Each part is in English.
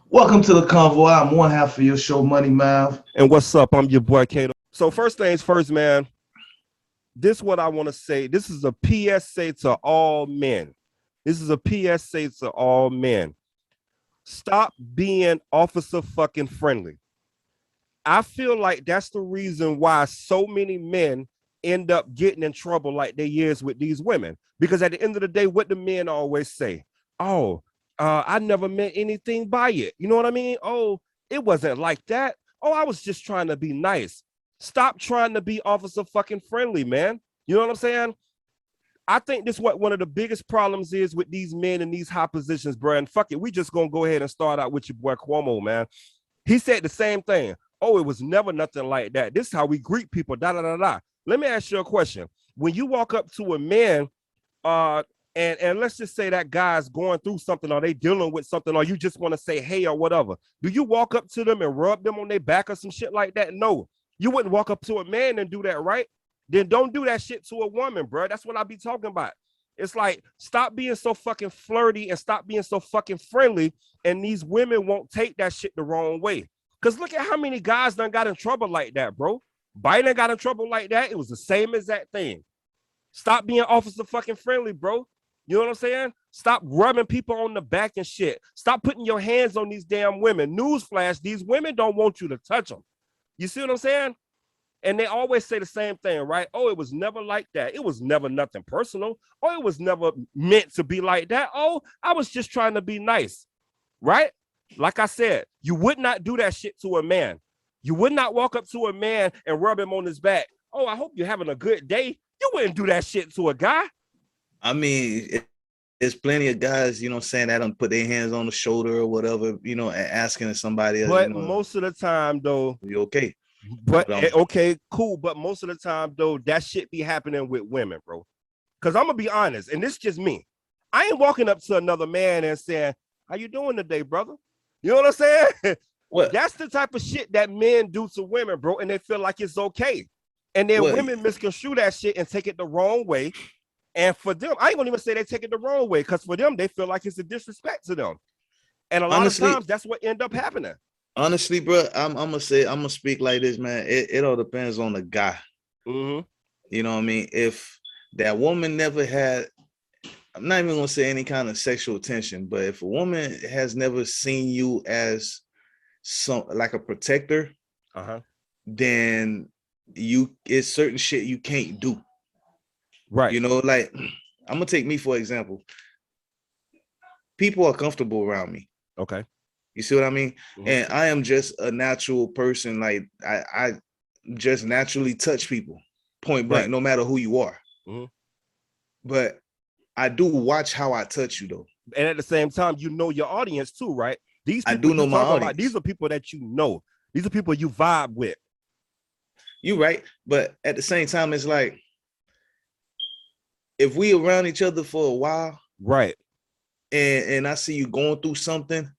Welcome to the Convo. I'm one half of your show, Money Mav. And what's up? I'm your boy Kato. So first things first, man. This is what I want to say. This is a PSA to all men. This is a PSA to all men. Stop being officer fucking friendly. I feel like that's the reason why so many men end up getting in trouble like they is with these women. Because at the end of the day, what the men always say, oh, I never meant anything by it. You know what I mean? Oh, it wasn't like that. Oh, I was just trying to be nice. Stop trying to be officer fucking friendly, man. You know what I'm saying? I think this what one of the biggest problems is with these men in these high positions, bro. And fuck it, we just gonna go ahead and start out with your boy Cuomo, man. He said the same thing. Oh, it was never nothing like that. This is how we greet people. Da da da da. Let me ask you a question. When you walk up to a man, uh, and let's just say that guy's going through something, or they dealing with something, or you just want to say hey or whatever, do you walk up to them and rub them on their back or some shit like that? No, you wouldn't walk up to a man and do that, right? Then don't do that shit to a woman, bro. That's what I be talking about. It's like, stop being so fucking flirty and stop being so fucking friendly, and these women won't take that shit the wrong way. Because look at how many guys done got in trouble like that, bro. Biden got in trouble like that. It was the same exact thing. Stop being officer fucking friendly, bro. You know what I'm saying? Stop rubbing people on the back and shit. Stop putting your hands on these damn women. Newsflash, these women don't want you to touch them. You see what I'm saying? And they always say the same thing, right? Oh, it was never like that. It was never nothing personal. Oh, it was never meant to be like that. Oh, I was just trying to be nice, right? Like I said, you would not do that shit to a man. You would not walk up to a man and rub him on his back. Oh, I hope you're having a good day. You wouldn't do that shit to a guy. I mean, there's plenty of guys, saying that don't put their hands on the shoulder or whatever, and asking somebody else, But most of the time, though, you okay? But okay, cool. But most of the time, though, that shit be happening with women, bro. Because I'm gonna be honest, and this is just me. I ain't walking up to another man and saying, "How you doing today, brother?" You know what I'm saying? What? That's the type of shit that men do to women, bro, and they feel like it's okay. And then women misconstrue that shit and take it the wrong way. And for them, I ain't gonna even say they take it the wrong way, because for them, they feel like it's a disrespect to them. And a lot of times, that's what end up happening. Honestly, bro, I'm gonna speak like this, man. It all depends on the guy. Mm-hmm. You know what I mean? If that woman never had, I'm not even gonna say any kind of sexual tension, but if a woman has never seen you as like a protector, then it's certain shit you can't do. Right. Like, I'm gonna take me for example. People are comfortable around me. Okay. You see what I mean? Mm-hmm. And I am just a natural person. Like I just naturally touch people, point blank, no matter who you are. Mm-hmm. But I do watch how I touch you, though. And at the same time, you know your audience too, right? These people I do know my audience. About, these are people that you know. These are people you vibe with. You right, but at the same time, it's like, if we around each other for a while, right, and I see you going through something,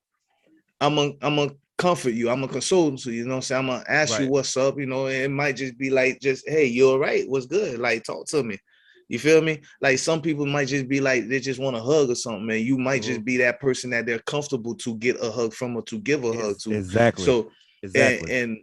I'm gonna comfort you. I'm gonna console you. You know what I'm saying? I'm gonna ask you what's up. It might just be like, hey, you all right? What's good? Like, talk to me. You feel me? Like, some people might just be like, they just want a hug or something, man. You might just be that person that they're comfortable to get a hug from or to give a hug to. Exactly. So, and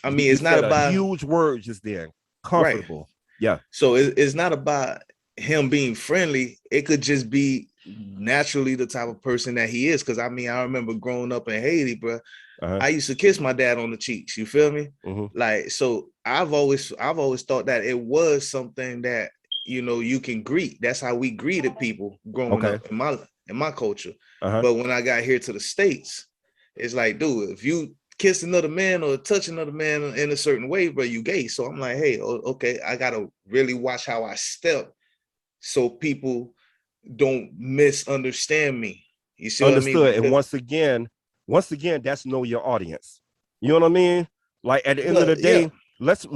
I mean, it's not about huge words just there. Comfortable. Right. Yeah. So it's not about him being friendly. It could just be naturally the type of person that he is. Because I mean, I remember growing up in Haiti, bro. I used to kiss my dad on the cheeks. You feel me? Mm-hmm. Like, so I've always thought that it was something that you can greet. That's how we greeted people growing up in my culture. But when I got here to the States, it's like, dude, if you kiss another man or touch another man in a certain way, bro, you gay. So I'm like, hey, okay, I gotta really watch how I step so people don't misunderstand me. You see Understood. what I mean? Because, and once again, that's know your audience. You know what I mean? Like, at the end of the day, let's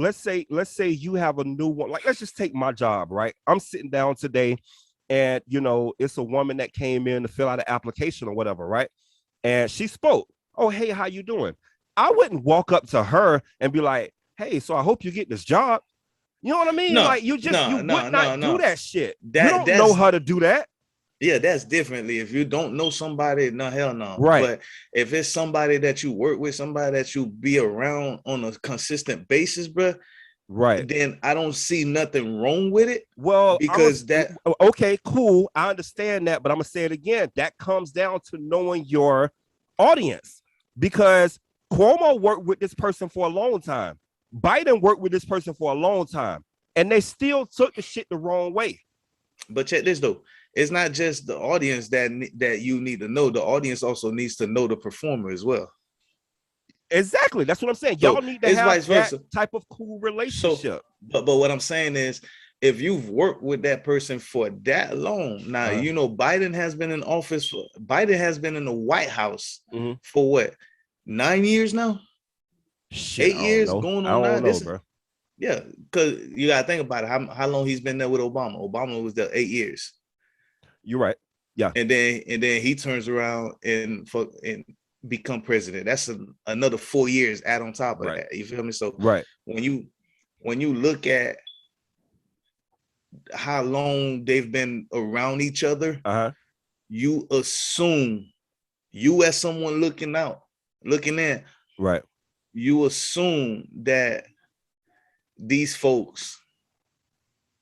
say you have a new one. Like, let's just take my job, right? I'm sitting down today, and it's a woman that came in to fill out an application or whatever, right? And she spoke. Oh, hey, how you doing? I wouldn't walk up to her and be like, hey, so I hope you get this job. You know what I mean? No, like, you would not do that shit. You don't that's, know how to do that. Yeah, that's differently. If you don't know somebody, no, hell no. Right. But if it's somebody that you work with, somebody that you be around on a consistent basis, bro, right, then I don't see nothing wrong with it. well, Because that okay, cool, I understand that, but I'm gonna say it again. That comes down to knowing your audience, because Cuomo worked with this person for a long time. Biden worked with this person for a long time, and they still took the shit the wrong way. But check this though. It's not just the audience that you need to know. The audience also needs to know the performer as well. Exactly. That's what I'm saying. So Y'all need to it's have vice that versa. type of cool So, relationship. but what I'm saying is, if you've worked with that person for that long, now you know Biden has been in office. Biden has been in the White House for what, 9 years now? Shit, 8 years know. going I on don't now. know, bro. Yeah, because you gotta think about it. How long he's been there with Obama? Obama was there 8 years. You're right. Yeah. And then he turns around and become president. That's another 4 years add on top of that. You feel me? So when you look at how long they've been around each other, you assume, you as someone looking in, right, you assume that these folks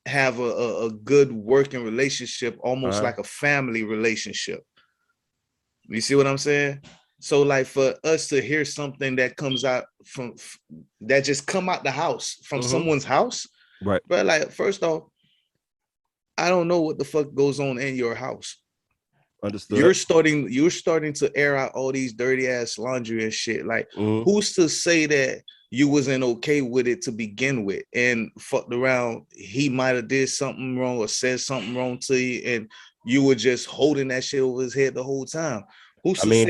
have a good working relationship, almost like a family relationship. You see what I'm saying? So like for us to hear something that comes out from that just come out the house from someone's house, right? But like, first off, I don't know what the fuck goes on in your house. Understood. You're starting to air out all these dirty ass laundry and shit. Like, who's to say that you wasn't okay with it to begin with and fucked around? He might have did something wrong or said something wrong to you, and you were just holding that shit over his head the whole time. Who's to say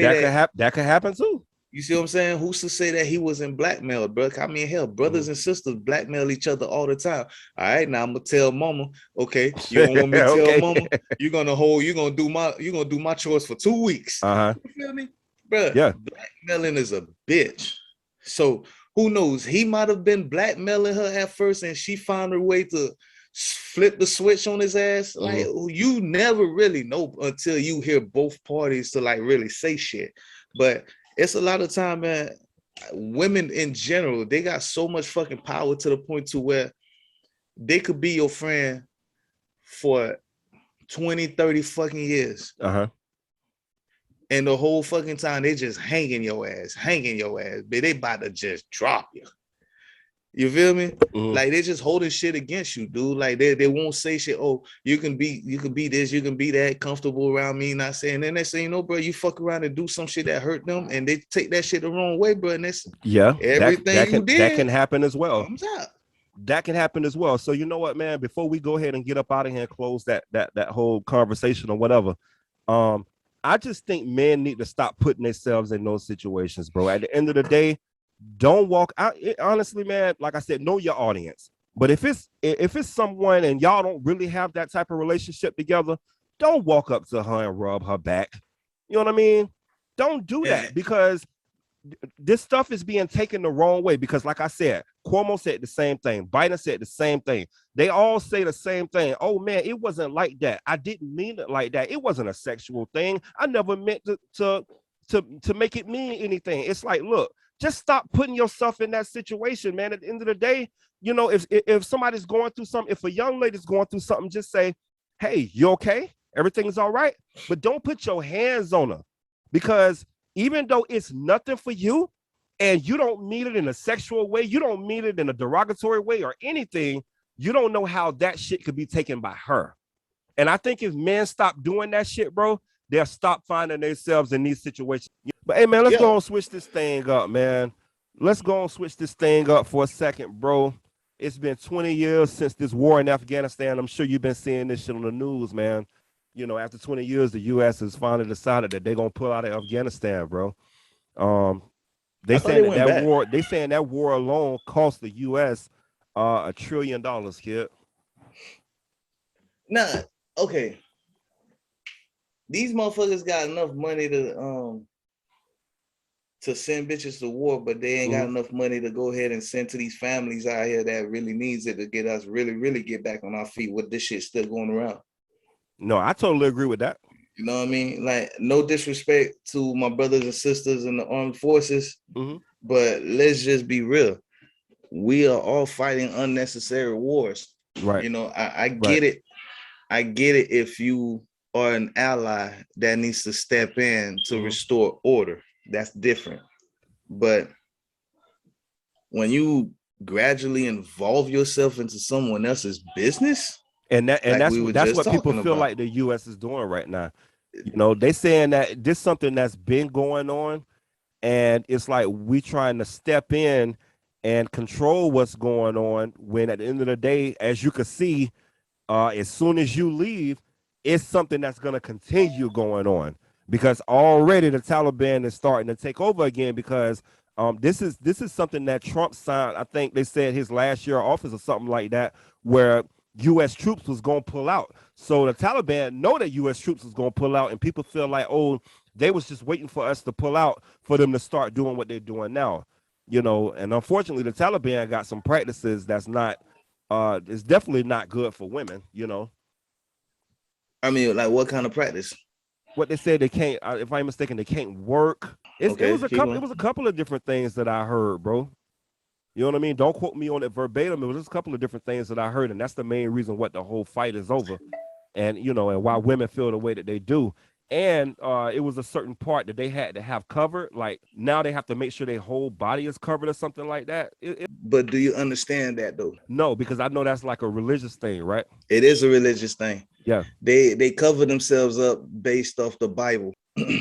that could happen too? You see what I'm saying? Who's to say that he wasn't blackmailed, bro? I mean, hell, brothers and sisters blackmail each other all the time. All right, now I'm gonna tell mama. Okay, you don't want me to tell mama? You're gonna do my chores for 2 weeks. You feel me, bro? Yeah. Blackmailing is a bitch. So who knows? He might have been blackmailing her at first, and she found her way to flip the switch on his ass. Like, you never really know until you hear both parties to like really say shit. But it's a lot of time, man. Women in general, they got so much fucking power to the point to where they could be your friend for 20, 30 fucking years. And the whole fucking time they just hanging your ass, but they about to just drop you. You feel me? Like, they just holding shit against you, dude. Like, they won't say shit. Oh, you can be this, you can be that, comfortable around me, not saying. Then they say, you know, bro, you fuck around and do some shit that hurt them, and they take that shit the wrong way, bro. And that's everything that can happen as well. Comes out. That can happen as well. So you know what, man? Before we go ahead and get up out of here and close that whole conversation or whatever, I just think men need to stop putting themselves in those situations, bro. At the end of the day, don't walk out. Honestly, man, like I said, know your audience. But if it's someone and y'all don't really have that type of relationship together, don't walk up to her and rub her back. You know what I mean? Don't do that, because this stuff is being taken the wrong way. Because like I said, Cuomo said the same thing. Biden said the same thing. They all say the same thing. Oh man, it wasn't like that. I didn't mean it like that. It wasn't a sexual thing. I never meant to make it mean anything. It's like, look, just stop putting yourself in that situation, man. At the end of the day, you know, if somebody's going through something, if a young lady's going through something, just say, hey, you okay? Everything's all right. But don't put your hands on her, because even though it's nothing for you and you don't mean it in a sexual way, you don't mean it in a derogatory way or anything, you don't know how that shit could be taken by her. And I think if men stop doing that shit, bro, they'll stop finding themselves in these situations. But hey, man, let's go and switch this thing up, man. Let's go and switch this thing up for a second, bro. It's been 20 years since this war in Afghanistan. I'm sure you've been seeing this shit on the news, man. You know, after 20 years, the U.S. has finally decided that they're gonna pull out of Afghanistan, bro. They saying that war alone cost the U.S. $1 trillion, kid. Nah, okay. These motherfuckers got enough money to send bitches to war, but they ain't got enough money to go ahead and send to these families out here that really needs it to get us really get back on our feet with this shit still going around. No, I totally agree with that. You know what I mean? Like, no disrespect to my brothers and sisters in the armed forces, but let's just be real. We are all fighting unnecessary wars. Right. You know, I get it. I get it if you are an ally that needs to step in to restore order. That's different. But when you gradually involve yourself into someone else's business, and that's what people feel like the U.S. is doing right now. You know, they saying that this is something that's been going on, and it's like we trying to step in and control what's going on, when at the end of the day, as you can see, as soon as you leave, it's something that's going to continue going on, because already the Taliban is starting to take over again, because this is something that Trump signed. I think they said his last year of office or something like that, where U.S. troops was going to pull out. So the Taliban know that U.S. troops was going to pull out, and people feel like, oh, they was just waiting for us to pull out for them to start doing what they're doing now. You know, and unfortunately, the Taliban got some practices that's not, it's definitely not good for women, you know. I mean, like, what kind of practice? What they said, they can't, if I'm mistaken, they can't work. It was a couple of different things that I heard, bro. You know what I mean? Don't quote me on it verbatim. It was just a couple of different things that I heard, and that's the main reason what the whole fight is over, and you know, and why women feel the way that they do. And it was a certain part that they had to have covered. Like, now they have to make sure their whole body is covered or something like that. But do you understand that though? No, because I know that's like a religious thing, right? It is a religious thing. Yeah. They cover themselves up based off the Bible.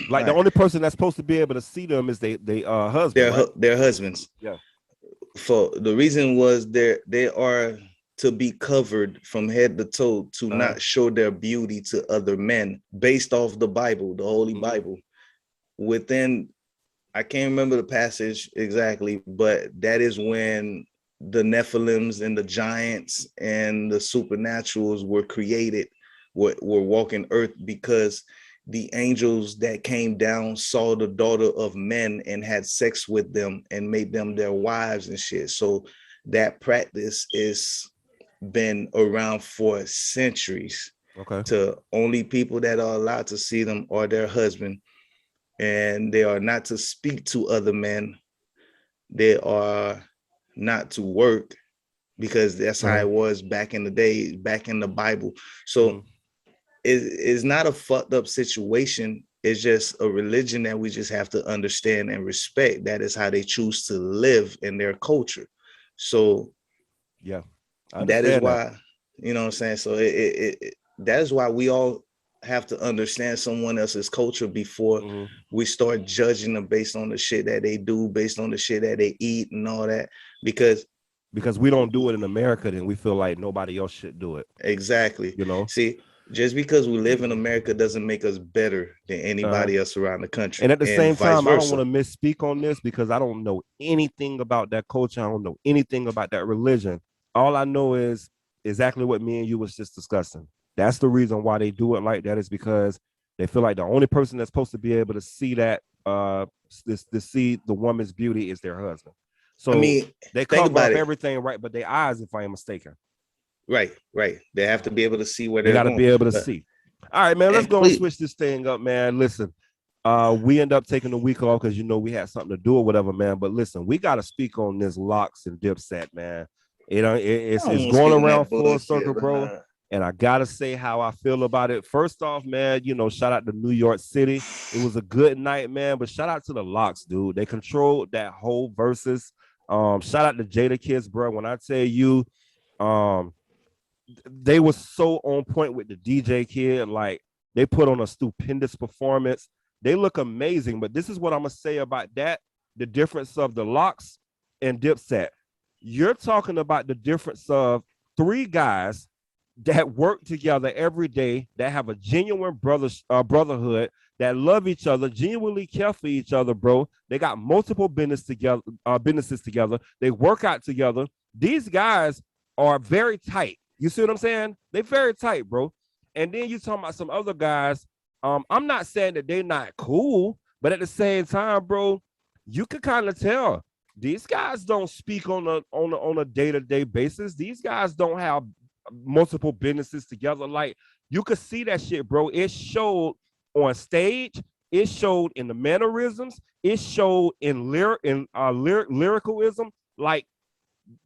Like, the only person that's supposed to be able to see them is they husband. Their husbands. Yeah. For the reason was they are to be covered from head to toe to not show their beauty to other men, based off the Bible, the Holy Bible. Within, I can't remember the passage exactly, but that is when the Nephilims and the giants and the supernaturals were created, were walking earth, because the angels that came down saw the daughter of men and had sex with them and made them their wives and shit. So that practice is been around for centuries. Okay. To only people that are allowed to see them are their husband, and they are not to speak to other men. They are not to work, because that's how it was back in the day, back in the Bible. So it's not a fucked up situation. It's just a religion that we just have to understand and respect. That is how they choose to live in their culture. So yeah, that is why, you know what I'm saying? So that is why we all have to understand someone else's culture before we start judging them based on the shit that they do, based on the shit that they eat and all that, because we don't do it in America, then we feel like nobody else should do it. Exactly. You know, see, just because we live in America doesn't make us better than anybody else around the country. And at the same time, I don't want to misspeak on this, because I don't know anything about that culture. I don't know anything about that religion. All I know is exactly what me and you was just discussing. That's the reason why they do it like that, is because they feel like the only person that's supposed to be able to see that, to see the woman's beauty, is their husband. So, I mean, they cover up everything, right? But their eyes, if I am mistaken. Right. They have to be able to see where they got to be able to but see. All right, man, let's go and switch this thing up, man. Listen, we end up taking a week off because, you know, we had something to do or whatever, man. But listen, we got to speak on this Locks and Dipset, man. It's going around full circle, bro. And I got to say how I feel about it. First off, man, you know, shout out to New York City. It was a good night, man. But shout out to the Locks, dude. They controlled that whole versus. Shout out to Jada Kids, bro. When I tell you, they were so on point with the DJ kid. Like, they put on a stupendous performance. They look amazing. But this is what I'm going to say about that. The difference of the Locks and Dipset. You're talking about the difference of three guys that work together every day, that have a genuine brotherhood, that love each other, genuinely care for each other, bro. They got multiple businesses together. They work out together. These guys are very tight. You see what I'm saying? They're very tight, bro. And then you talking about some other guys. I'm not saying that they're not cool, but at the same time, bro, you can kind of tell these guys don't speak on a day-to-day basis. These guys don't have multiple businesses together. Like, You could see that shit, bro. It showed on stage. It showed in the mannerisms. It showed in lyricalism. Like,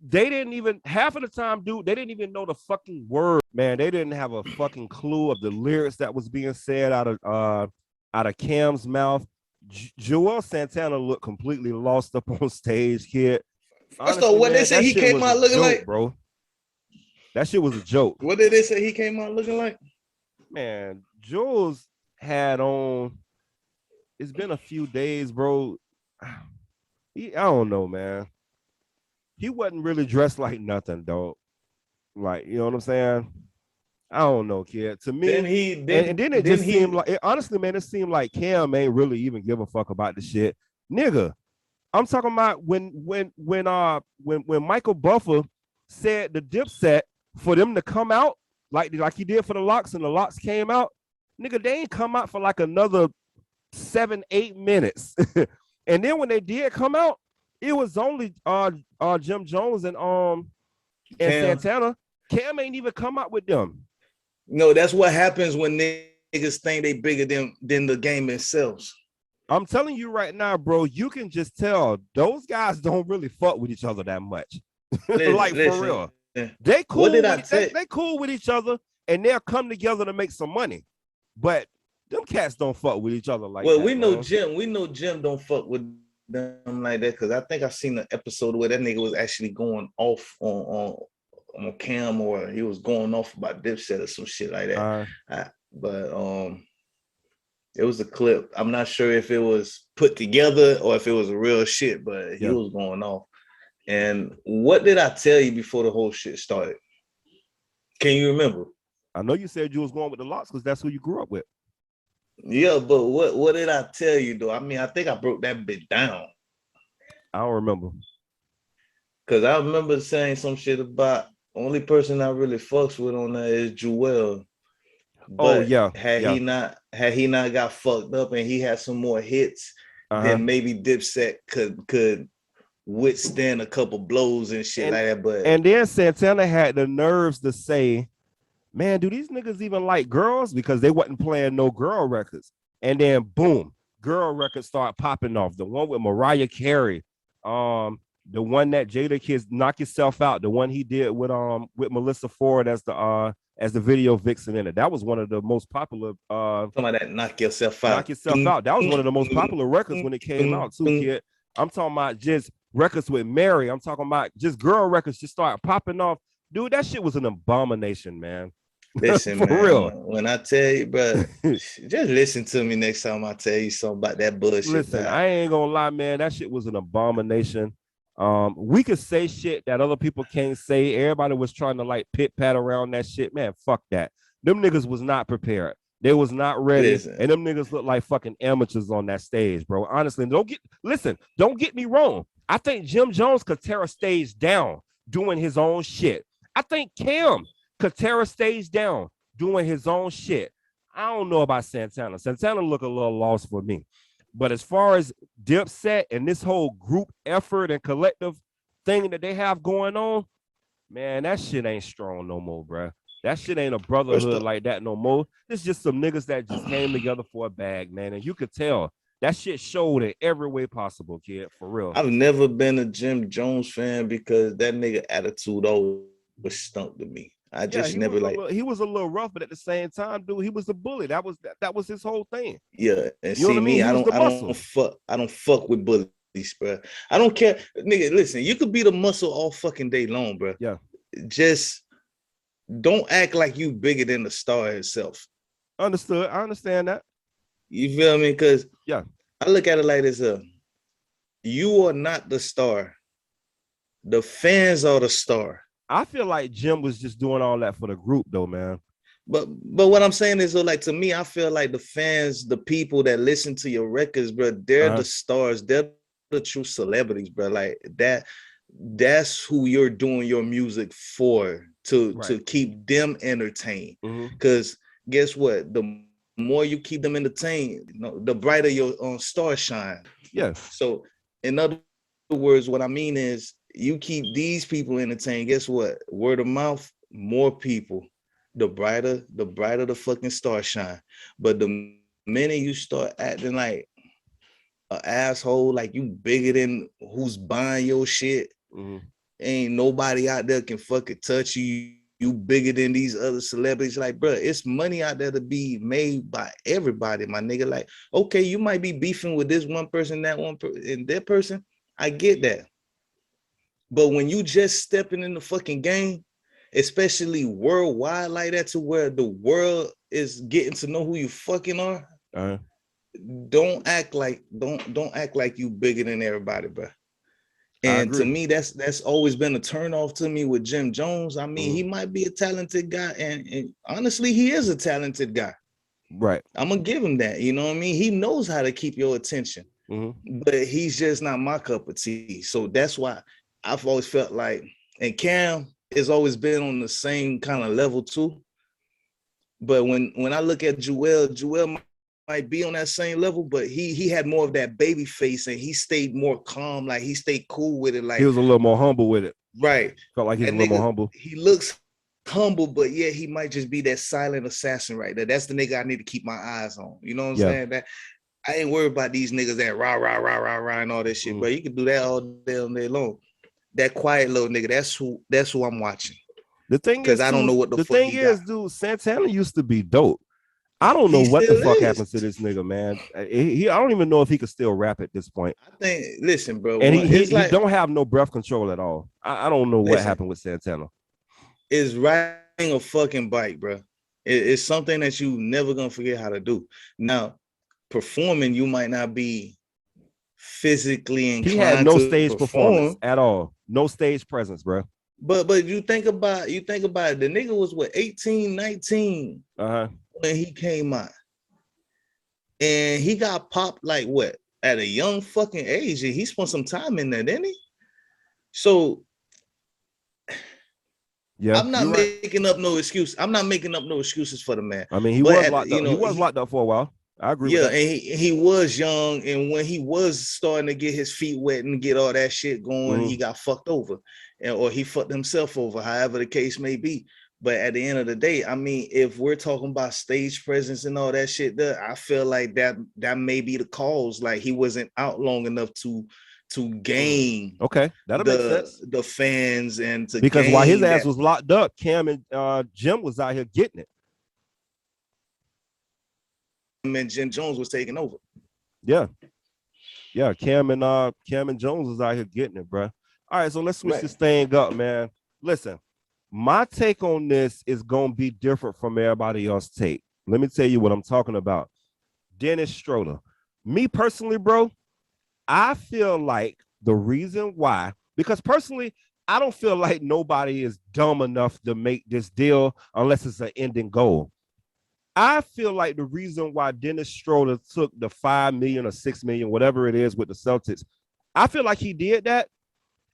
they didn't even, half of the time, dude, they didn't even know the fucking word, man. They didn't have a fucking clue of the lyrics that was being said out of Cam's mouth. Joel Santana looked completely lost up on stage, kid. First of all, what they say he came out looking like, bro. That shit was a joke. What did they say he came out looking like? Man, Jules had on, it's been a few days, bro. I don't know, man. He wasn't really dressed like nothing, dog. Like, you know what I'm saying? I don't know, kid. To me, then it just seemed like, honestly, man, it seemed like Cam ain't really even give a fuck about the shit. Nigga, I'm talking about when Michael Buffer said the Dipset for them to come out like he did for the Locks, and the Locks came out, nigga, they ain't come out for like another 7-8 minutes. And then when they did come out, it was only Jim Jones and Santana. Cam ain't even come out with them. No, that's what happens when niggas think they bigger than the game themselves. I'm telling you right now, bro, you can just tell those guys don't really fuck with each other that much. Like, for real. They cool. They cool with each other, and they'll come together to make some money. But them cats don't fuck with each other like that. Well, we know Jim don't fuck with them like that, because I think I seen an episode where that nigga was actually going off on Cam, or he was going off about Dipset or some shit like that. But it was a clip. I'm not sure if it was put together or if it was a real shit, but he was going off. And what did I tell you before the whole shit started? Can you remember? I know you said you was going with the Locks because that's who you grew up with. Yeah, but what did I tell you though? I mean, I think I broke that bit down. I don't remember. Cause I remember saying some shit about only person I really fucks with on that is Joel. But had he not got fucked up and he had some more hits, then maybe Dipset could withstand a couple blows and shit like that. But then Santana had the nerves to say, man, do these niggas even like girls? Because they wasn't playing no girl records. And then boom, girl records start popping off. The one with Mariah Carey, the one that Jada Kids Knock Yourself Out, the one he did with Melissa Ford as the video vixen in it. That was one of the most popular talking about that Knock Yourself Out. Knock Yourself Out. That was one of the most popular records when it came out too, kid. I'm talking about just records with Mary. I'm talking about just girl records just start popping off. Dude, that shit was an abomination, man. Listen, for man, real. When I tell you, bro, just listen to me next time I tell you something about that bullshit. Listen, man. I ain't gonna lie, man. That shit was an abomination. We could say shit that other people can't say. Everybody was trying to like pit pat around that shit. Man, fuck that. Them niggas was not prepared. They was not ready. Listen. And them niggas look like fucking amateurs on that stage, bro. Honestly, don't get me wrong. I think Jim Jones could tear a stage down doing his own shit. I think Cam could tear a stage down doing his own shit. I don't know about Santana. Santana look a little lost for me. But as far as Dipset and this whole group effort and collective thing that they have going on, man, that shit ain't strong no more, bro. That shit ain't a brotherhood like that no more. It's just some niggas that just came together for a bag, man. And you could tell that shit showed in every way possible, kid, for real. I've never been a Jim Jones fan because that nigga attitude always stunk to me. I just never he was a little rough, but at the same time, dude, he was a bully. That was his whole thing. Yeah, and see me, I don't fuck with bullies, bro. I don't care, nigga. Listen, you could be the muscle all fucking day long, bro. Yeah, just don't act like you bigger than the star itself. Understood. I understand that. You feel me? Because yeah, I look at it like this: you are not the star. The fans are the star. I feel like Jim was just doing all that for the group, though, man. But what I'm saying is, like, to me, I feel like the fans, the people that listen to your records, bro, they're the stars. They're the true celebrities, bro. Like that's who you're doing your music for, to keep them entertained. Because guess what? The more you keep them entertained, the brighter your star shine. Yeah. So in other words, what I mean is, you keep these people entertained, guess what? Word of mouth, more people the brighter the fucking star shine. But the minute you start acting like an asshole, like you bigger than who's buying your shit, ain't nobody out there can fucking touch you. You bigger than these other celebrities. Like, bro, it's money out there to be made by everybody, my nigga. Like, okay, you might be beefing with this one person, that one and that person. I get that. But when you just stepping in the fucking game, especially worldwide like that, to where the world is getting to know who you fucking are, don't act like you bigger than everybody, bro. And to me, that's always been a turnoff to me with Jim Jones. I mean, he might be a talented guy, and honestly, he is a talented guy. Right. I'm gonna give him that. You know what I mean? He knows how to keep your attention, but he's just not my cup of tea. So that's why I've always felt like, and Cam has always been on the same kind of level too. But when I look at Joel might be on that same level, but he had more of that baby face, and he stayed more calm. Like, he stayed cool with it. Like, he was a little more humble with it. Right. Felt like he's a little more humble. He looks humble, but yeah, he might just be that silent assassin right there. That's the nigga I need to keep my eyes on. You know what I'm saying? That I ain't worried about these niggas that rah and all this shit, bro. You can do that all day long. That quiet little nigga, that's who I'm watching. The thing is, because I don't know what the fuck thing is, dude. Santana used to be dope. I don't know what the fuck happens to this nigga, man. I don't even know if he could still rap at this point. I think, listen, bro. And he don't have no breath control at all. I don't know what happened with Santana. It's riding a fucking bike, bro. It's something that you never gonna forget how to do. Now, performing, you might not be physically inclined. He had no stage performance at all. No stage presence, bro. But you think about it, the nigga was what, 18, 19 when he came out. And he got popped like what? At a young fucking age. He spent some time in there, didn't he? So yeah, I'm not making up no excuse. I'm not making up no excuses for the man. I mean, he was locked up. He was locked up for a while. I agree with that. Yeah, and he was young, and when he was starting to get his feet wet and get all that shit going, he got fucked over, or he fucked himself over, however the case may be. But at the end of the day, I mean, if we're talking about stage presence and all that shit, I feel like that may be the cause. Like, he wasn't out long enough to gain that'll make sense. The fans, and to because while his ass was locked up, Cam and Jim was out here getting it. And Jim Jones was taking over. Yeah, Cam and Jones was out here getting it, bro. All right, so let's switch this thing up, man. Listen, my take on this is gonna be different from everybody else's take. Let me tell you what I'm talking about. Dennis Stroder. Me personally, bro, I feel like the reason why, because personally, I don't feel like nobody is dumb enough to make this deal unless it's an ending goal. I feel like the reason why Dennis Stroder took the $5 million or $6 million, whatever it is, with the Celtics, I feel like he did that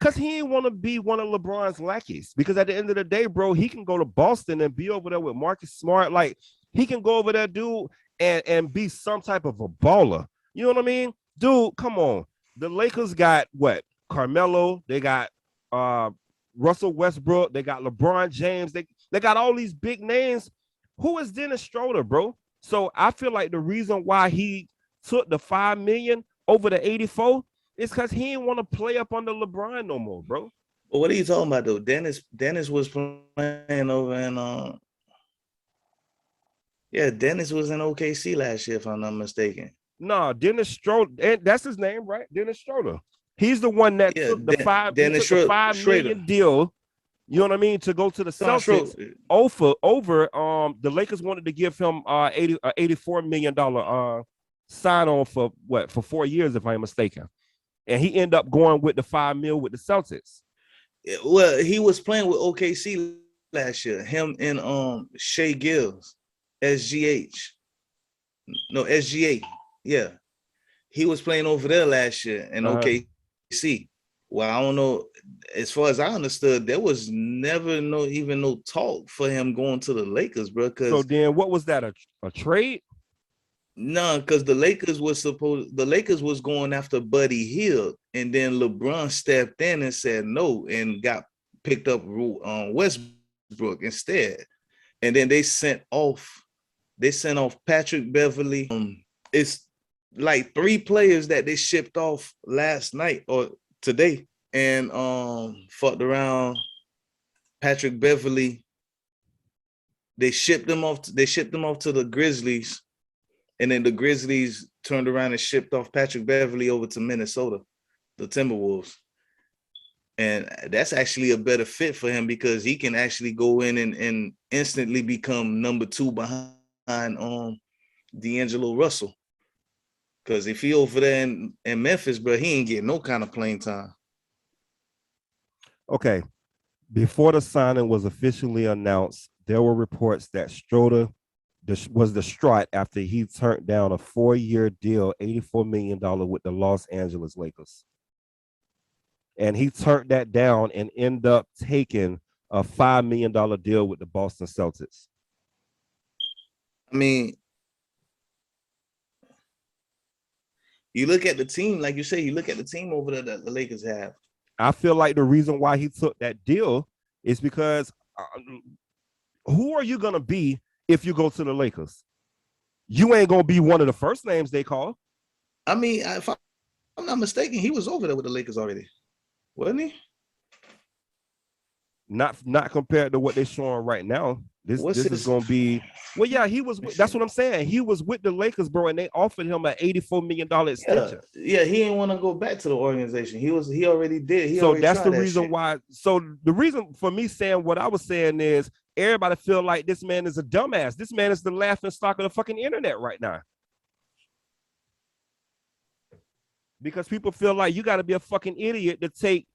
because he didn't want to be one of LeBron's lackeys. Because at the end of the day, bro, he can go to Boston and be over there with Marcus Smart. Like, he can go over there, dude, and be some type of a baller. You know what I mean? Dude, come on. The Lakers got what? Carmelo. They got Russell Westbrook. They got LeBron James. They got all these big names. Who is Dennis Stroder, bro? So I feel like the reason why he took the $5 million over the 84 is because he didn't want to play up under LeBron no more, bro. Well, what are you talking about, though? Dennis was playing over in Dennis was in OKC last year, if I'm not mistaken. No, Dennis Stroder, and that's his name, right? Dennis Stroder. He's the one that took the $5 million deal. You know what I mean? To go to the Celtics over the Lakers wanted to give him $84 million sign on for 4 years, if I'm mistaken. And he ended up going with the $5 million with the Celtics. Well, he was playing with OKC last year. Him and Shea Gills, SGA. Yeah. He was playing over there last year in OKC. Well, I don't know. As far as I understood, there was never no talk for him going to the Lakers, bro. So then, what was that? A trade? No, because the Lakers was going after Buddy Hield, and then LeBron stepped in and said no, and got picked up Westbrook instead. and then they sent off Patrick Beverly. It's like 3 players that they shipped off last night or today, and fucked around. Patrick Beverly, they shipped them off to the Grizzlies, and then the Grizzlies turned around and shipped off Patrick Beverly over to Minnesota, the Timberwolves. And that's actually a better fit for him because he can actually go in and instantly become number 2 behind D'Angelo Russell. Because if he over there in Memphis, bro, he ain't getting no kind of playing time. Okay. Before the signing was officially announced, there were reports that Stroder was distraught after he turned down a 4-year deal, $84 million with the Los Angeles Lakers. And he turned that down and ended up taking a $5 million deal with the Boston Celtics. I mean, you look at the team, like you say, you look at the team over there that the Lakers have. I feel like the reason why he took that deal is because who are you going to be if you go to the Lakers? You ain't going to be one of the first names they call. I mean, if I'm not mistaken, he was over there with the Lakers already, wasn't he? Not compared to what they're showing right now. This is going to be, well, yeah, he was, that's what I'm saying. He was with the Lakers, bro, and they offered him an $84 million extension. Yeah, he didn't want to go back to the organization. He already did. So that's the reason why. So the reason for me saying what I was saying is everybody feel like this man is a dumbass. This man is the laughing stock of the fucking internet right now. Because people feel like you got to be a fucking idiot to take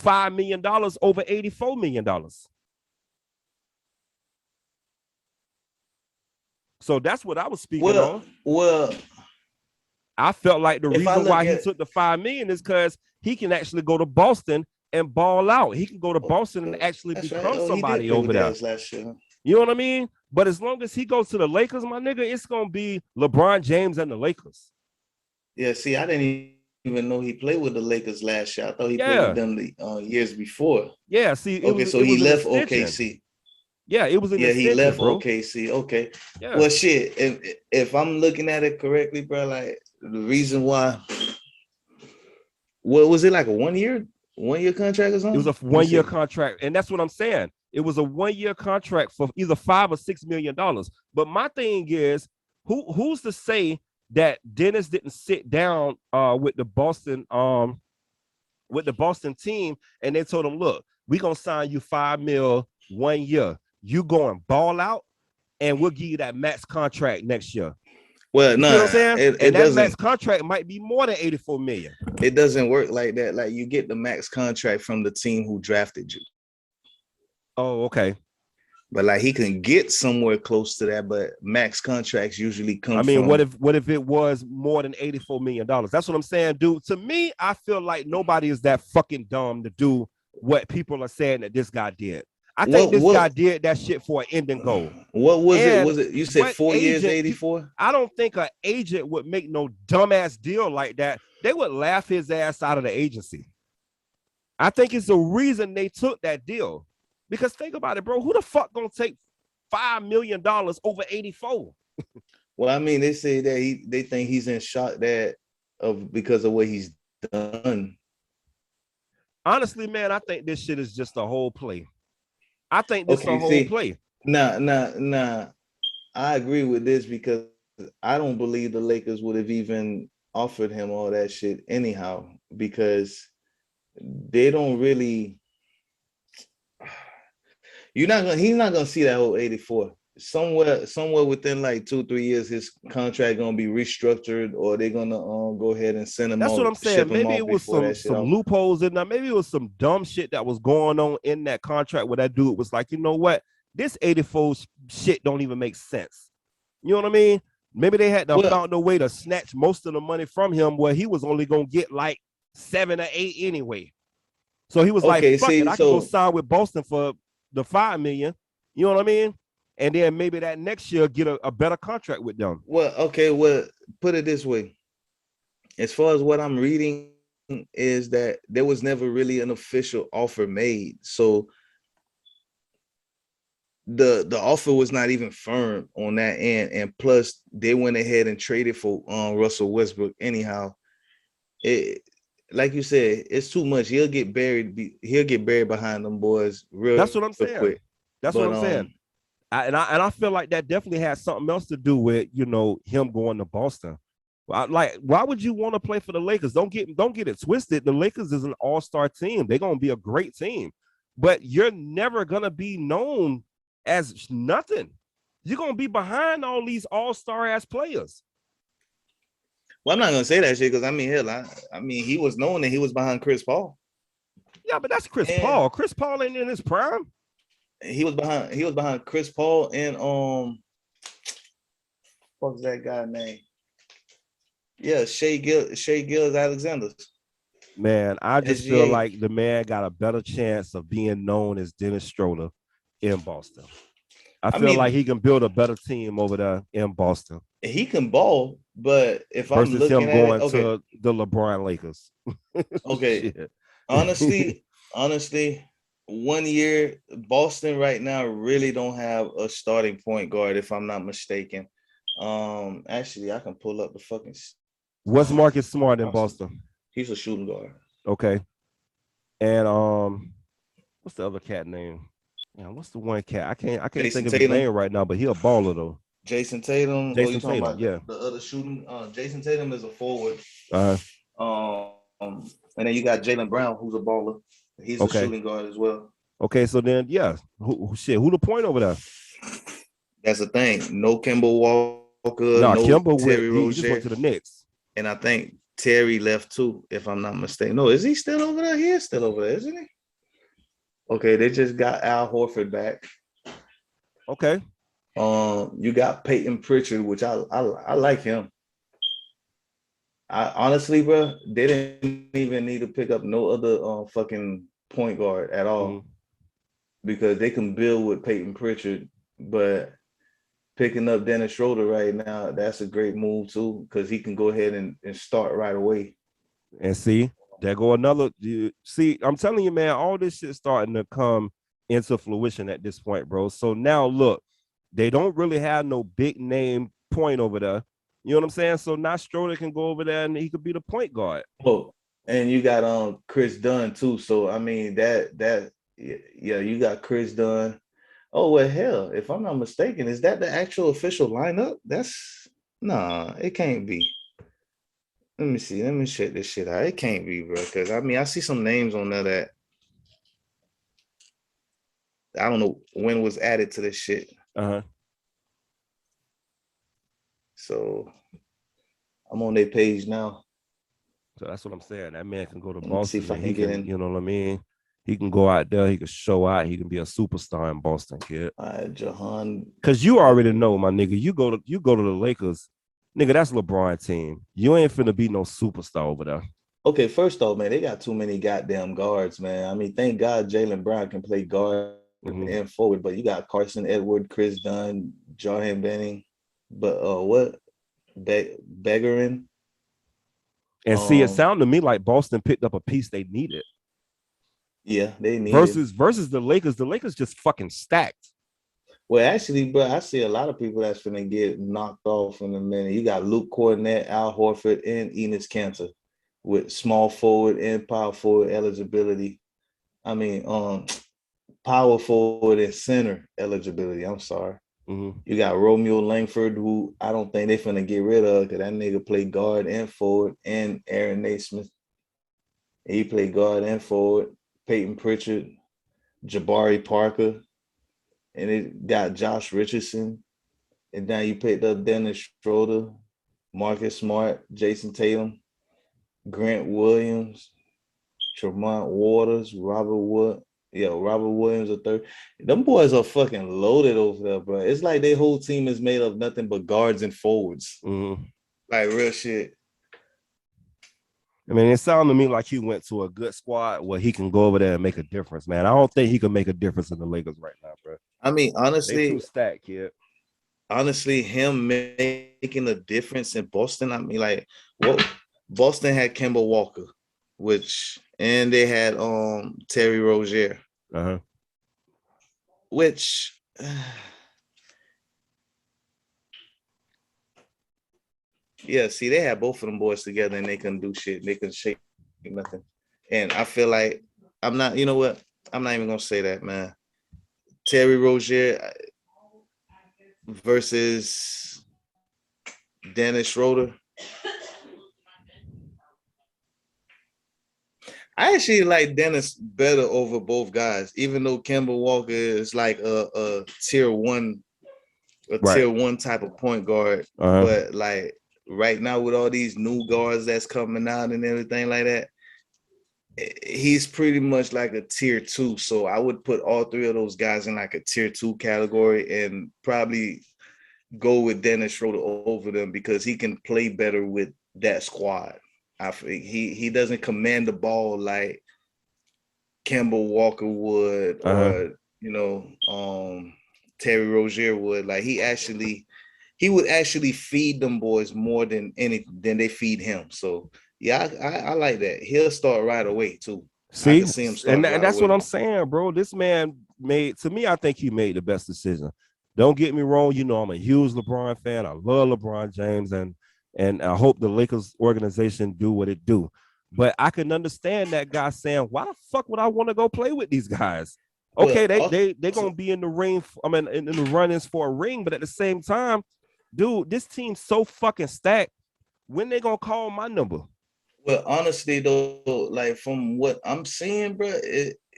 $5 million over $84 million. So that's what I was speaking on. Well, I felt like the reason why he took the $5 million is because he can actually go to Boston and ball out. He can go to Boston and actually become somebody over there. You know what I mean? But as long as he goes to the Lakers, my nigga, it's gonna be LeBron James and the Lakers. Yeah, see, I didn't even know he played with the Lakers last year. I thought he played with them the years before. Yeah, see, so he left OKC. Yeah, it was an extension, he left bro. OKC. Okay. Yeah. Well, shit. If I'm looking at it correctly, bro, like the reason why, what was it, like a 1 year contract or something? It was a 1 year contract, and that's what I'm saying. It was a 1 year contract for either $5 or $6 million. But my thing is, who's to say that Dennis didn't sit down with the Boston team and they told him, look, we're gonna sign you $5 million 1 year. You go and ball out, and we'll give you that max contract next year. Well, no, you know what I'm saying? And that max contract might be more than $84 million. It doesn't work like that. Like you get the max contract from the team who drafted you. Oh, okay. But like he can get somewhere close to that, but max contracts usually come. I mean, what if it was more than $84 million? That's what I'm saying, dude. To me, I feel like nobody is that fucking dumb to do what people are saying that this guy did. I think this guy did that shit for an ending goal. What was it? Was it, you said 4 years, 84? I don't think an agent would make no dumbass deal like that. They would laugh his ass out of the agency. I think it's the reason they took that deal. Because think about it, bro. Who the fuck gonna take $5 million over 84? Well, I mean, they say that they think he's in shock because of what he's done. Honestly, man, I think this shit is just a whole play. I think this is a whole play. Nah. I agree with this because I don't believe the Lakers would have even offered him all that shit anyhow, because they don't really. He's not gonna see that whole 84. Somewhere within like 2-3 years, his contract gonna be restructured, or they're gonna go ahead and send him. That's what I'm saying. Maybe it was some loopholes in there. Maybe it was some dumb shit that was going on in that contract where that dude was like, you know what, this 84 shit don't even make sense. You know what I mean? Maybe they had to found a way to snatch most of the money from him, where he was only gonna get like 7 or 8 anyway. So he was like, fuck it, I can go sign with Boston for the $5 million. You know what I mean? And then maybe that next year get a better contract with them. Well, put it this way. As far as what I'm reading is that there was never really an official offer made. So the offer was not even firm on that end, and plus they went ahead and traded for Russell Westbrook anyhow. It, like you said, it's too much. He'll get buried. He'll get buried behind them boys That's what I'm saying. quick. That's what I'm saying. I feel like that definitely has something else to do with, you know, him going to Boston. Like, why would you want to play for the Lakers? Don't get it twisted. The Lakers is an all-star team. They're gonna be a great team, but you're never gonna be known as nothing. You're gonna be behind all these all-star ass players. Well, I'm not gonna say that shit because I mean, hell, I mean, he was known that he was behind Chris Paul. Yeah, but that's Chris Paul. Chris Paul ain't in his prime. He was behind Chris Paul and what's that guy name? Yeah, Shea Gilgeous-Alexander. Man, I just feel like the man got a better chance of being known as Dennis Stroder in Boston. I feel like he can build a better team over there in Boston. He can ball, but if versus I'm looking him going to the LeBron Lakers. Okay. honestly, 1 year, Boston right now really don't have a starting point guard, if I'm not mistaken. Actually, I can pull up the fucking. What's Marcus Smart in Boston? He's a shooting guard. Okay. And what's the other cat name? Yeah, what's the one cat? I can't think of his name right now, but he a baller though. Jason Tatum. Jason Tatum, yeah. The other shooting. Jason Tatum is a forward. And then you got Jaylen Brown, who's a baller. He's a shooting guard as well. Okay, so then who the point over there? That's the thing. No Kemba Walker. No, Kemba Terry Rozier. He just went to the Knicks. And I think Terry left too, if I'm not mistaken. No, is he still over there? He is still over there, isn't he? Okay, they just got Al Horford back. Okay. You got Peyton Pritchard, which I like him. I honestly, bro, they didn't even need to pick up no other fucking point guard at all because they can build with Peyton Pritchard. But picking up Dennis Schroeder right now, that's a great move too because he can go ahead and start right away. And see, there go another. See, I'm telling you, man, all this shit starting to come into fruition at this point, bro. So now look, they don't really have no big name point over there. You know what I'm saying? So now Schroeder can go over there and he could be the point guard. Oh, and you got Chris Dunn too. So I mean you got Chris Dunn. Oh well, hell, if I'm not mistaken, is that the actual official lineup? It can't be. Let me see. Let me check this shit out. It can't be, bro. Because I mean, I see some names on there that I don't know when was added to this shit. So I'm on their page now. So that's what I'm saying. That man can go to Boston. See if I can get in. You know what I mean? He can go out there. He can show out. He can be a superstar in Boston, kid. Jahan. Because you already know, my nigga. You go to the Lakers, nigga. That's LeBron team. You ain't finna be no superstar over there. Okay, first off, man, they got too many goddamn guards, man. I mean, thank God Jaylen Brown can play guard and forward, but you got Carson Edward, Chris Dunn, Jarhan Benning, but Begarin. And see, it sounded to me like Boston picked up a piece they needed. Yeah, they need versus the Lakers. The Lakers just fucking stacked. Well, actually, bro, I see a lot of people that's gonna get knocked off in a minute. You got Luke Cornett, Al Horford, and Enes Kanter with small forward and power forward eligibility. I mean, power forward and center eligibility. I'm sorry. You got Romeo Langford, who I don't think they're finna get rid of because that nigga play guard and forward, and Aaron Naismith. He played guard and forward. Peyton Pritchard, Jabari Parker, and it got Josh Richardson. And now you picked up Dennis Schroeder, Marcus Smart, Jason Tatum, Grant Williams, Tremont Waters, Robert Williams a third. Them boys are fucking loaded over there, bro. It's like their whole team is made of nothing but guards and forwards. Like real shit. I mean, it sounded to me like he went to a good squad where he can go over there and make a difference, man. I don't think he can make a difference in the Lakers right now, bro. I mean, honestly, they too stacked, kid. Honestly, him making a difference in Boston. I mean, like, what Boston had Kemba Walker, and they had Terry Rozier, which Yeah, see, they had both of them boys together and they couldn't do shit. They couldn't shake nothing. And I feel like I'm not, you know what? I'm not even gonna say that, man. Terry Rozier versus Dennis Schroeder. I actually like Dennis better over both guys, even though Kemba Walker is like a tier one type of point guard. But like right now with all these new guards that's coming out and everything like that, he's pretty much like a tier 2. So I would put all three of those guys in like a tier 2 category and probably go with Dennis Schroeder over them because he can play better with that squad. I think he doesn't command the ball like Kemba Walker would, or Terry Rozier would. Like he would actually feed them boys more than they feed him. So yeah, I like that. He'll start right away too. See, I can see him and that's what I'm saying, bro. This man I think he made the best decision. Don't get me wrong, you know I'm a huge LeBron fan. I love LeBron James, and I hope the Lakers organization do what it do. But I can understand that guy saying, why the fuck would I want to go play with these guys? Okay, they gonna be in the ring. In the run-ins for a ring, but at the same time, dude, this team's so fucking stacked. When they gonna call my number? Well, honestly though, like from what I'm seeing, bro,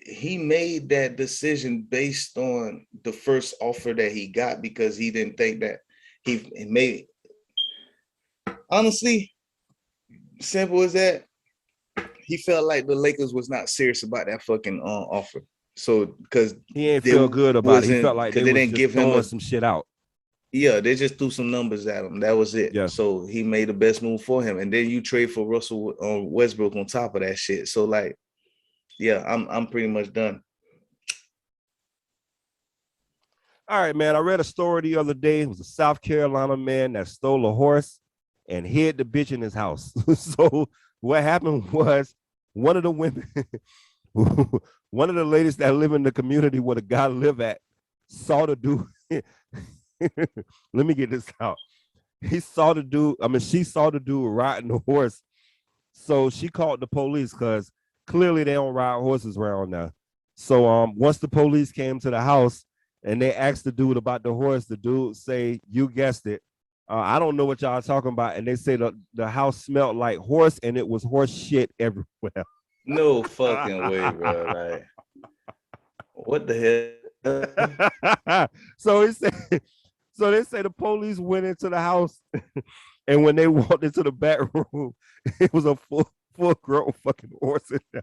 he made that decision based on the first offer that he got because he didn't think that he made. Honestly, simple as that. He felt like the Lakers was not serious about that fucking offer. So because he ain't feel good about it. He felt like they didn't give him some shit out. Yeah, they just threw some numbers at him. That was it. Yeah. So he made the best move for him, and then you trade for Russell Westbrook on top of that shit. So like, yeah, I'm pretty much done. All right, man. I read a story the other day. It was a South Carolina man that stole a horse and hid the bitch in his house. So what happened was one of the women, one of the ladies that live in the community where the guy live at, saw the dude. Let me get this out. She saw the dude riding the horse. So she called the police because clearly they don't ride horses around now. So once the police came to the house and they asked the dude about the horse, the dude say, you guessed it. I don't know what y'all talking about. And they say the house smelled like horse and it was horse shit everywhere. No fucking way, bro. Like, what the hell? So they say the police went into the house and when they walked into the back room, it was a full grown fucking horse in there.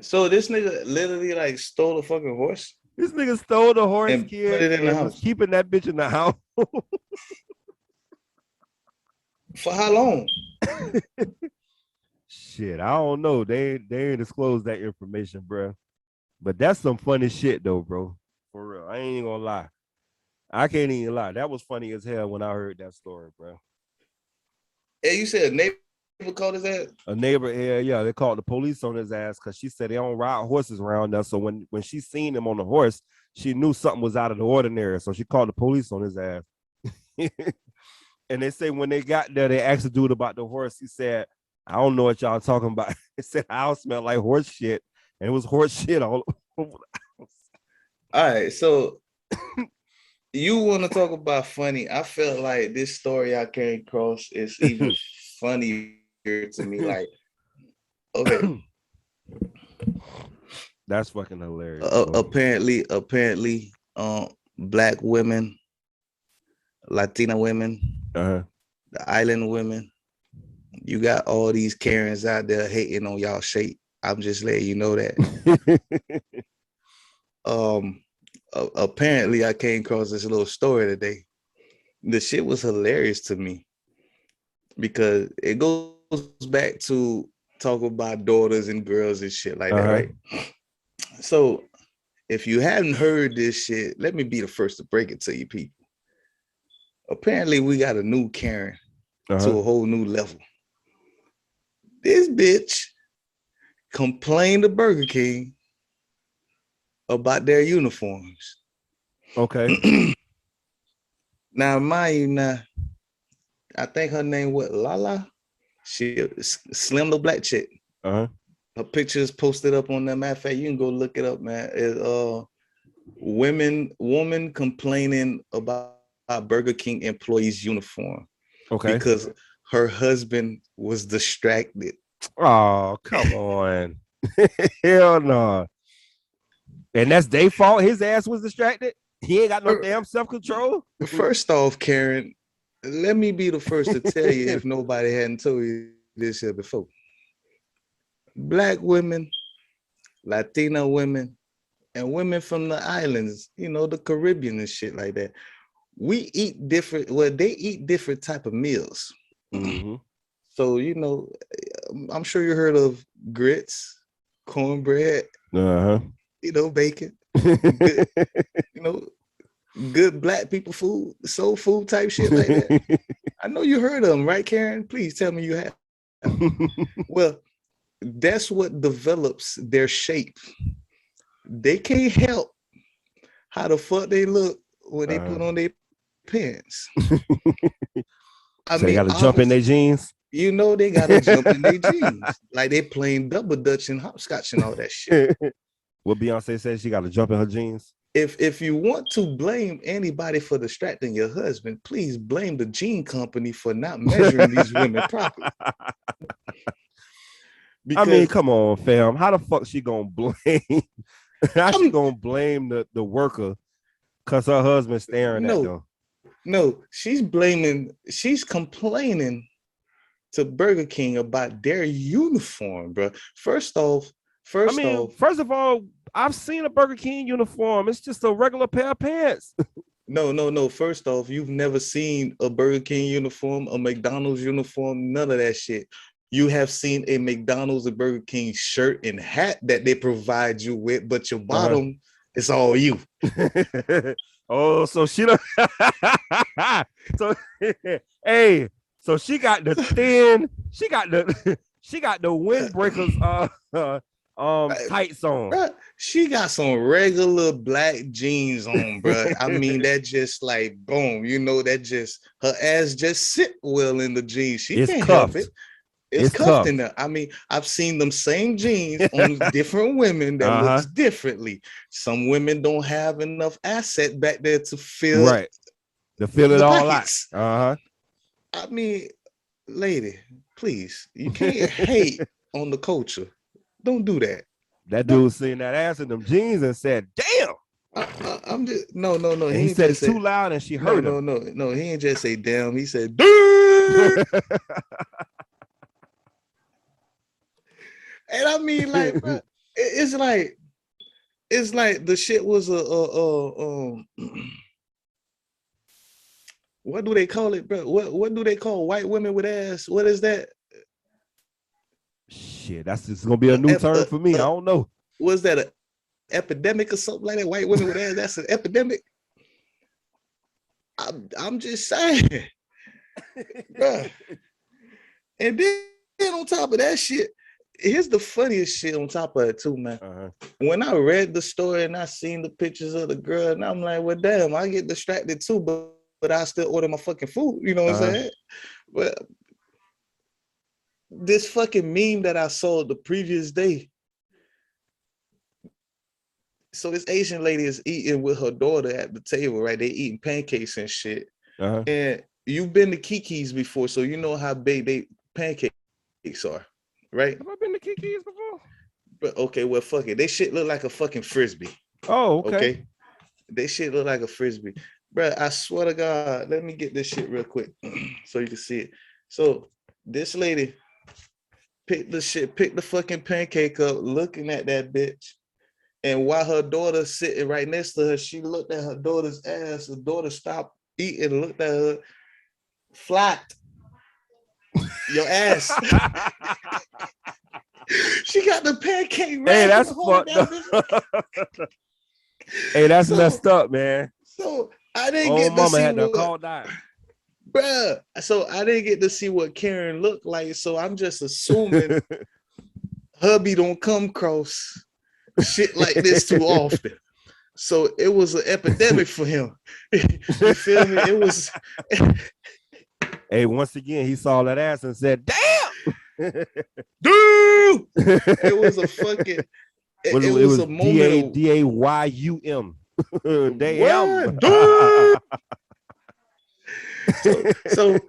So this nigga literally like stole a fucking horse? This nigga stole the horse, and kid, put it in the house. Was keeping that bitch in the house. For how long? Shit, I don't know. They ain't disclosed that information, bro. But that's some funny shit though, bro. For real. I ain't even gonna lie. I can't even lie. That was funny as hell when I heard that story, bro. Hey, you said a neighbor called his ass? A neighbor, yeah, they called the police on his ass because she said they don't ride horses around there. So when she seen him on the horse, she knew something was out of the ordinary. So she called the police on his ass. And they say when they got there, they asked the dude about the horse. He said, I don't know what y'all talking about. He said, the house smelled like horse shit. And it was horse shit all over the house. All right, so you want to talk about funny? I felt like this story I came across is even funnier to me. Like, okay, that's fucking hilarious. Apparently, Black women, Latina women, the island women, you got all these Karens out there hating on y'all shape. I'm just letting you know that. Apparently I came across this little story today. The shit was hilarious to me because it goes back to talk about daughters and girls and shit like that, right? So if you haven't heard this shit, let me be the first to break it to you people. Apparently we got a new Karen to a whole new level. This bitch complained to Burger King about their uniforms. Okay. Now, mind you, now, I think her name was Lala. She slim little black chick. Uh-huh. Her picture is posted up on that. Matter of fact, you can go look it up, man. It's woman complaining about Burger King employees' uniform. Okay. Because her husband was distracted. Oh, come on. Hell no. And that's their fault. His ass was distracted. He ain't got no damn self-control. First off, Karen, let me be the first to tell you if nobody hadn't told you this here before. Black women, Latina women, and women from the islands, you know, the Caribbean and shit like that. We eat different, well, they eat different type of meals. Mm-hmm. So, you know, I'm sure you heard of grits, cornbread, you know, bacon, good, you know, good black people food, soul food type shit like that. I know you heard of them, right, Karen? Please tell me you have. Well, that's what develops their shape. They can't help how the fuck they look when they put on their pants. So they got to jump in their jeans. You know they got to jump in their jeans. Like they playing double dutch and hopscotch and all that shit. What Beyonce said, she got to jump in her jeans. If you want to blame anybody for distracting your husband, please blame the jean company for not measuring these women properly. Because, I mean, come on, fam. How the fuck she gonna blame? How she gonna blame the worker because her husband's staring at them? No, she's complaining to Burger King about their uniform, bro. First of all, I've seen a Burger King uniform. It's just a regular pair of pants. No. First off, you've never seen a Burger King uniform, a McDonald's uniform, none of that shit. You have seen a McDonald's and Burger King shirt and hat that they provide you with, but your bottom is all you. Oh, so she don't. So hey, so she got the thin. She got the windbreakers. Tights on. Bruh, she got some regular black jeans on, bro. I mean, that just like boom, you know, that just her ass just sit well in the jeans. She can't help it. It's cuffed in there. I mean, I've seen them same jeans on different women that looks differently. Some women don't have enough asset back there to fill it all out. I mean, lady, please, you can't hate on the culture. Don't do that. That dude seen that ass in them jeans and said, "Damn." I'm just no. He said it's too loud and she heard him. No. He ain't just say damn. He said, "Dude." And I mean, like, bro, it's like the shit was what do they call it, bro? What do they call white women with ass? What is that? Shit, that's just gonna be a new term for me. I don't know. Was that an epidemic or something like that? White women with ass, that's an epidemic. I'm just saying, bro. And then on top of that shit, here's the funniest shit on top of it too, man. When I read the story and I seen the pictures of the girl, and I'm like, well, damn, I get distracted too, but I still order my fucking food. You know what I'm saying? But this fucking meme that I saw the previous day. So this Asian lady is eating with her daughter at the table, right? They eating pancakes and shit. And you've been to Kiki's before, so you know how big they pancakes are, right? Have I been to Kiki's before? But okay, well, fuck it. They shit look like a fucking frisbee. Oh, okay. They shit look like a frisbee. Bro, I swear to God, let me get this shit real quick so you can see it. So this lady picked the fucking pancake up, looking at that bitch. And while her daughter's sitting right next to her, she looked at her daughter's ass. The daughter stopped eating, looked at her, flat. Your ass. She got the pancake right. Hey, that's fucked up. Hey, that's messed up, man. So I didn't get to see had to call that. Bruh. So I didn't get to see what Karen looked like. So I'm just assuming hubby don't come across shit like this too often. So it was an epidemic for him. You feel me? It was. Hey, once again, he saw that ass and said, "Damn, dude!" It was a fucking. It was a moment. DAYUM. Damn, dude. So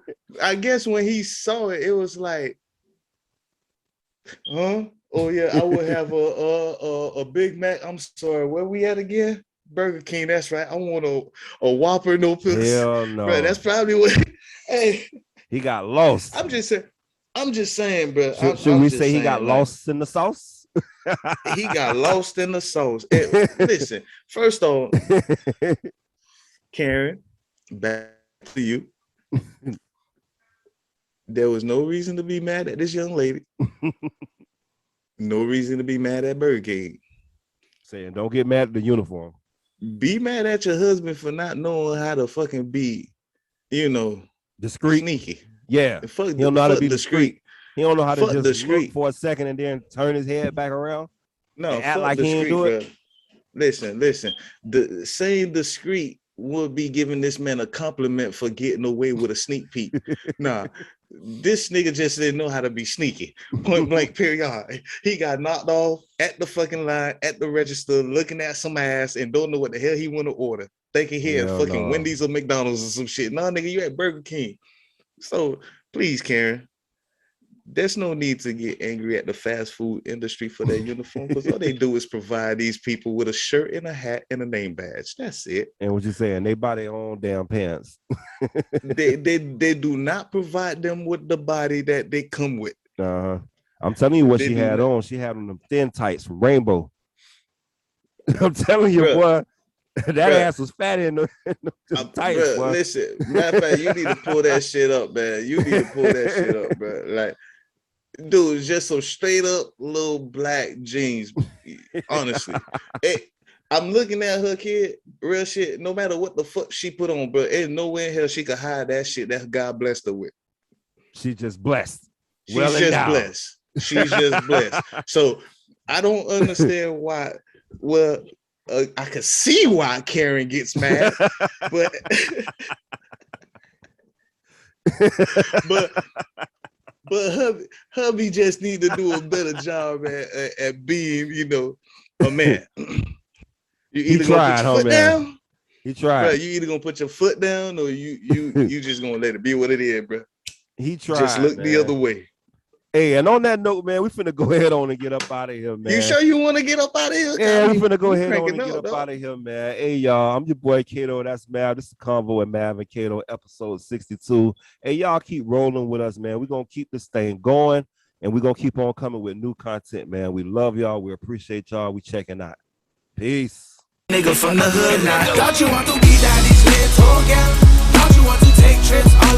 I guess when he saw it, it was like, huh? Oh yeah, I would have a Big Mac. I'm sorry, where we at again? Burger King. That's right. I want a Whopper, no pickles. Hell no. Bro, that's probably what. Hey, he got lost. I'm just saying, bro. Should we say he got lost in the sauce? He got lost in the sauce. Listen, first off, Karen, back to you. There was no reason to be mad at this young lady. No reason to be mad at Burger King. Saying don't get mad at the uniform. Be mad at your husband for not knowing how to fucking be, discreet, sneaky. Yeah, he don't know how to be discreet. He don't know how to just look for a second and then turn his head back around. No, act like he ain't do it. Listen. The saying discreet would be giving this man a compliment for getting away with a sneak peek. Nah, this nigga just didn't know how to be sneaky. Point blank, period. He got knocked off at the fucking line, at the register, looking at some ass and don't know what the hell he want to order. Thinking he had fucking Wendy's or McDonald's or some shit. Nah, nigga, you at Burger King. So please, Karen, there's no need to get angry at the fast food industry for their uniform, because all they do is provide these people with a shirt and a hat and a name badge. That's it. And what you saying? They buy their own damn pants. they do not provide them with the body that they come with. I'm telling you what she had on. She had on them thin tights from Rainbow. I'm telling you, boy. That ass was fat in the tights. Bro, listen, matter of fact, you need to pull that shit up, man. You need to pull that shit up, bro. Like, dude, just some straight up little black jeans. Honestly, I'm looking at her, kid. Real shit. No matter what the fuck she put on, bro, ain't nowhere in hell she could hide that shit that God blessed her with. She's just blessed. She's just blessed. She's just blessed. So I don't understand why. Well, I could see why Karen gets mad, but hubby just need to do a better job at being, a man. You either gonna put your foot down. He tried. Bro, you either gonna put your foot down or you just gonna let it be what it is, bro. He tried. Just look the other way. Hey, and on that note, man, we finna go ahead on and get up out of here, man. You sure you want to get up out of here? Yeah, we finna go ahead on and get up out of here, man. Hey, y'all, I'm your boy Kato. That's Mav. This is Convo with Mav and Kato, episode 62. Hey, y'all keep rolling with us, man. We're gonna keep this thing going, and we're gonna keep on coming with new content, man. We love y'all. We appreciate y'all. We checking out. Peace. Nigga from the hood now. Thought you want to be daddy's little girl. Thought you want to take trips.